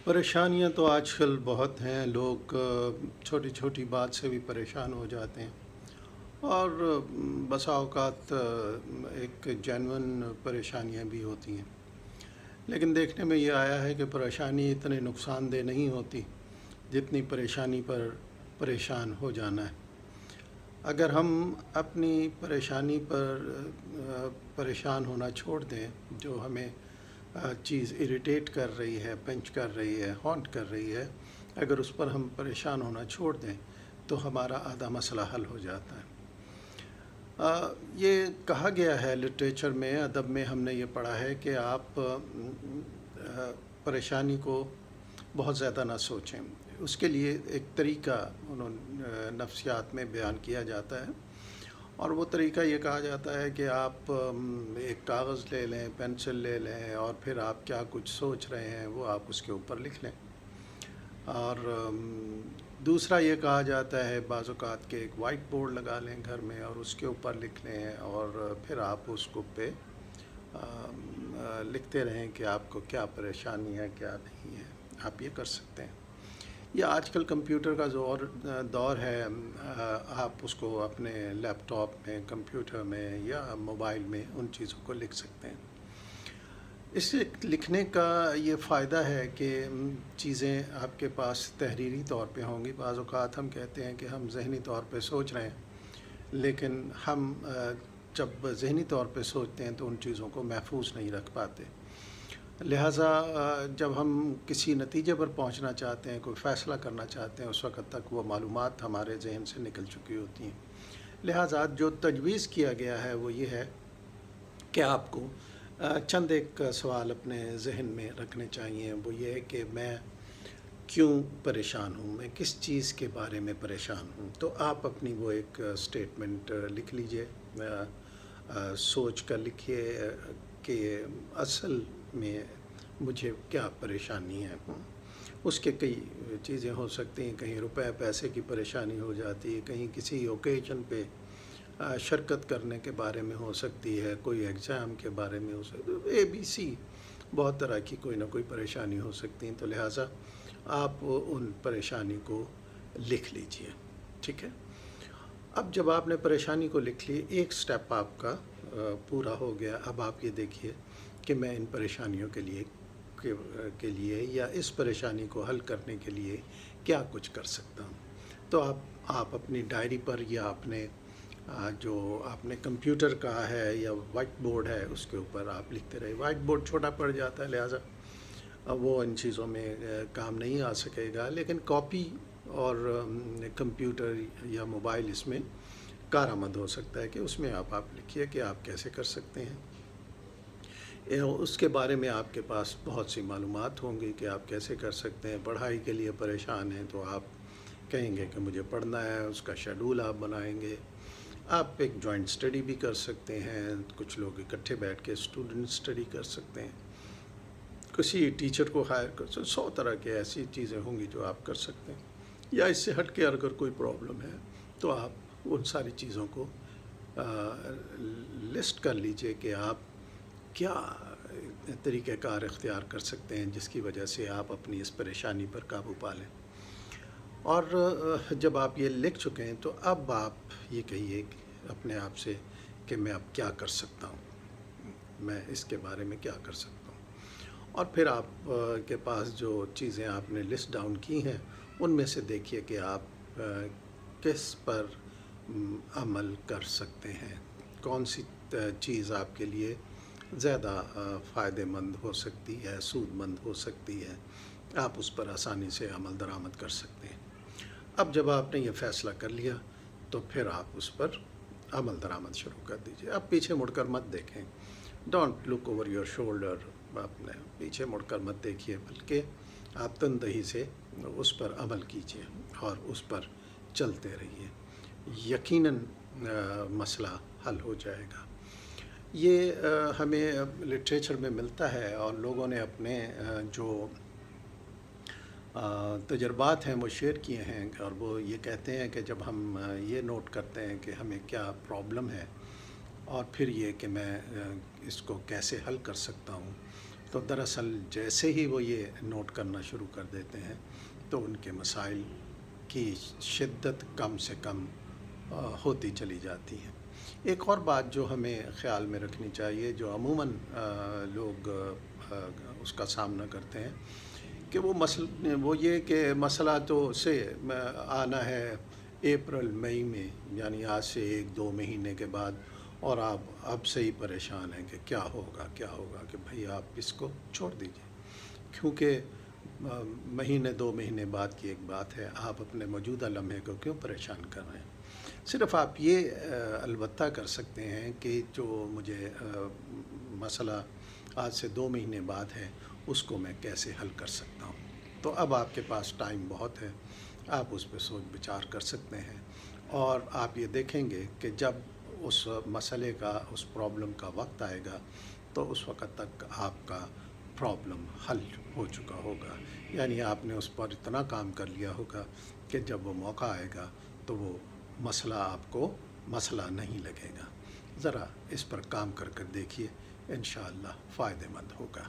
پریشانیاں تو آج کل بہت ہیں، لوگ چھوٹی چھوٹی بات سے بھی پریشان ہو جاتے ہیں، اور بسا اوقات ایک جینون پریشانیاں بھی ہوتی ہیں، لیکن دیکھنے میں یہ آیا ہے کہ پریشانی اتنے نقصان دہ نہیں ہوتی جتنی پریشانی پر پریشان ہو جانا ہے۔ اگر ہم اپنی پریشانی پر پریشان ہونا چھوڑ دیں، جو ہمیں چیز اریٹیٹ کر رہی ہے، پنچ کر رہی ہے، ہانٹ کر رہی ہے، اگر اس پر ہم پریشان ہونا چھوڑ دیں تو ہمارا آدھا مسئلہ حل ہو جاتا ہے۔ یہ کہا گیا ہے لٹریچر میں، ادب میں ہم نے یہ پڑھا ہے کہ آپ پریشانی کو بہت زیادہ نہ سوچیں۔ اس کے لیے ایک طریقہ نفسیات میں بیان کیا جاتا ہے، اور وہ طریقہ یہ کہا جاتا ہے کہ آپ ایک کاغذ لے لیں، پینسل لے لیں، اور پھر آپ کیا کچھ سوچ رہے ہیں وہ آپ اس کے اوپر لکھ لیں۔ اور دوسرا یہ کہا جاتا ہے بعض اوقات کہ ایک وائٹ بورڈ لگا لیں گھر میں اور اس کے اوپر لکھ لیں، اور پھر آپ اس کو پہ لکھتے رہیں کہ آپ کو کیا پریشانی ہے، کیا نہیں ہے۔ آپ یہ کر سکتے ہیں، یا آج کل کمپیوٹر کا دور ہے، آپ اس کو اپنے لیپ ٹاپ میں، کمپیوٹر میں یا موبائل میں ان چیزوں کو لکھ سکتے ہیں۔ اس سے لکھنے کا یہ فائدہ ہے کہ چیزیں آپ کے پاس تحریری طور پہ ہوں گی۔ بعض اوقات ہم کہتے ہیں کہ ہم ذہنی طور پہ سوچ رہے ہیں، لیکن ہم جب ذہنی طور پہ سوچتے ہیں تو ان چیزوں کو محفوظ نہیں رکھ پاتے۔ لہٰذا جب ہم کسی نتیجے پر پہنچنا چاہتے ہیں، کوئی فیصلہ کرنا چاہتے ہیں، اس وقت تک وہ معلومات ہمارے ذہن سے نکل چکی ہوتی ہیں۔ لہٰذا جو تجویز کیا گیا ہے وہ یہ ہے کہ آپ کو چند ایک سوال اپنے ذہن میں رکھنے چاہیے۔ وہ یہ ہے کہ میں کیوں پریشان ہوں، میں کس چیز کے بارے میں پریشان ہوں۔ تو آپ اپنی وہ ایک سٹیٹمنٹ لکھ لیجئے، سوچ کر لکھیے کہ اصل میں مجھے کیا پریشانی ہے۔ اس کے کئی چیزیں ہو سکتی ہیں، کہیں روپے پیسے کی پریشانی ہو جاتی ہے، کہیں کسی اوکیجن پہ شرکت کرنے کے بارے میں ہو سکتی ہے، کوئی ایگزام کے بارے میں ہو سکتی ہے، ABC بہت طرح کی کوئی نہ کوئی پریشانی ہو سکتی ہیں۔ تو لہٰذا آپ ان پریشانی کو لکھ لیجئے، ٹھیک ہے۔ اب جب آپ نے پریشانی کو لکھ لی، ایک سٹیپ آپ کا پورا ہو گیا۔ اب آپ یہ دیکھیے کہ میں ان پریشانیوں کے لیے یا اس پریشانی کو حل کرنے کے لیے کیا کچھ کر سکتا ہوں۔ تو آپ اپنی ڈائری پر یا اپنے جو آپ نے کمپیوٹر کا ہے یا وائٹ بورڈ ہے اس کے اوپر آپ لکھتے رہے۔ وائٹ بورڈ چھوٹا پڑ جاتا ہے، لہٰذا وہ ان چیزوں میں کام نہیں آ سکے گا، لیکن کاپی اور کمپیوٹر یا موبائل اس میں کارآمد ہو سکتا ہے کہ اس میں آپ لکھیے کہ آپ کیسے کر سکتے ہیں۔ اس کے بارے میں آپ کے پاس بہت سی معلومات ہوں گی کہ آپ کیسے کر سکتے ہیں۔ پڑھائی کے لیے پریشان ہیں تو آپ کہیں گے کہ مجھے پڑھنا ہے، اس کا شیڈول آپ بنائیں گے۔ آپ ایک جوائنٹ اسٹڈی بھی کر سکتے ہیں، کچھ لوگ اکٹھے بیٹھ کے اسٹوڈنٹ اسٹڈی کر سکتے ہیں، کسی ٹیچر کو ہائر کر سکتے ہیں۔ 100 طرح کے ایسی چیزیں ہوں گی جو آپ کر سکتے ہیں۔ یا اس سے ہٹ کے اگر کوئی پرابلم ہے تو آپ ان ساری چیزوں کو لسٹ کر لیجئے کہ آپ کیا طریقہ کار اختیار کر سکتے ہیں جس کی وجہ سے آپ اپنی اس پریشانی پر قابو پا لیں۔ اور جب آپ یہ لکھ چکے ہیں تو اب آپ یہ کہیے اپنے آپ سے کہ میں اب کیا کر سکتا ہوں، میں اس کے بارے میں کیا کر سکتا ہوں۔ اور پھر آپ کے پاس جو چیزیں آپ نے لسٹ ڈاؤن کی ہیں ان میں سے دیکھیے کہ آپ کس پر عمل کر سکتے ہیں، کون سی چیز آپ کے لیے زیادہ فائدہ مند ہو سکتی ہے، سود مند ہو سکتی ہے، آپ اس پر آسانی سے عمل درآمد کر سکتے ہیں۔ اب جب آپ نے یہ فیصلہ کر لیا تو پھر آپ اس پر عمل درآمد شروع کر دیجئے۔ اب پیچھے مڑ کر مت دیکھیں، don't look over your shoulder, آپ نے پیچھے مڑ کر مت دیکھیے، بلکہ آپ تندہی سے اس پر عمل کیجئے اور اس پر چلتے رہیے۔ یقیناً مسئلہ حل ہو جائے گا۔ یہ ہمیں لٹریچر میں ملتا ہے، اور لوگوں نے اپنے جو تجربات ہیں وہ شیئر کیے ہیں، اور وہ یہ کہتے ہیں کہ جب ہم یہ نوٹ کرتے ہیں کہ ہمیں کیا پرابلم ہے اور پھر یہ کہ میں اس کو کیسے حل کر سکتا ہوں، تو دراصل جیسے ہی وہ یہ نوٹ کرنا شروع کر دیتے ہیں تو ان کے مسائل کی شدت کم سے کم ہوتی چلی جاتی ہے۔ ایک اور بات جو ہمیں خیال میں رکھنی چاہیے، جو عموماً لوگ اس کا سامنا کرتے ہیں، کہ وہ یہ کہ مسئلہ تو سے آنا ہے اپریل مئی میں، یعنی آج سے 1-2 مہینے کے بعد، اور آپ اب سے ہی پریشان ہیں کہ کیا ہوگا کہ بھئی آپ اس کو چھوڑ دیجئے، کیونکہ مہینے 2 مہینے بعد کی ایک بات ہے، آپ اپنے موجودہ لمحے کو کیوں پریشان کر رہے ہیں۔ صرف آپ یہ البتہ کر سکتے ہیں کہ جو مجھے مسئلہ آج سے 2 مہینے بعد ہے اس کو میں کیسے حل کر سکتا ہوں۔ تو اب آپ کے پاس ٹائم بہت ہے، آپ اس پہ سوچ بچار کر سکتے ہیں، اور آپ یہ دیکھیں گے کہ جب اس مسئلے کا، اس پرابلم کا وقت آئے گا تو اس وقت تک آپ کا پرابلم حل ہو چکا ہوگا، یعنی آپ نے اس پر اتنا کام کر لیا ہوگا کہ جب وہ موقع آئے گا تو وہ مسئلہ آپ کو مسئلہ نہیں لگے گا۔ ذرا اس پر کام کر دیکھیے، انشاءاللہ فائدہ مند ہوگا۔